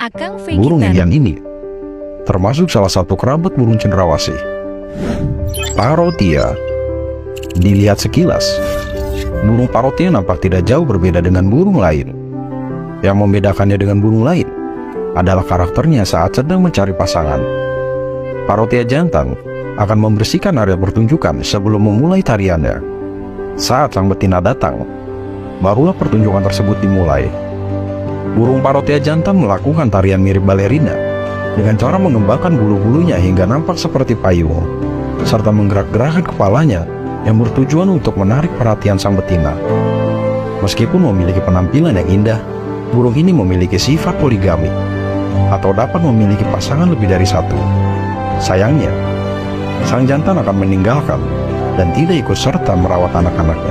Akang Burung vegetarian. yang ini termasuk salah satu kerabat burung cendrawasih, Parotia. Dilihat sekilas, burung parotia nampak tidak jauh berbeda dengan burung lain. Yang membedakannya dengan burung lain adalah karakternya saat sedang mencari pasangan. Parotia jantan akan membersihkan area pertunjukan sebelum memulai tariannya. Saat sang betina datang, barulah pertunjukan tersebut dimulai. Burung parotia jantan melakukan tarian mirip balerina dengan cara mengembangkan bulu-bulunya hingga nampak seperti payung, serta menggerak-gerakkan kepalanya yang bertujuan untuk menarik perhatian sang betina. Meskipun memiliki penampilan yang indah, burung ini memiliki sifat poligami atau dapat memiliki pasangan lebih dari satu. Sayangnya, sang jantan akan meninggalkan dan tidak ikut serta merawat anak-anaknya.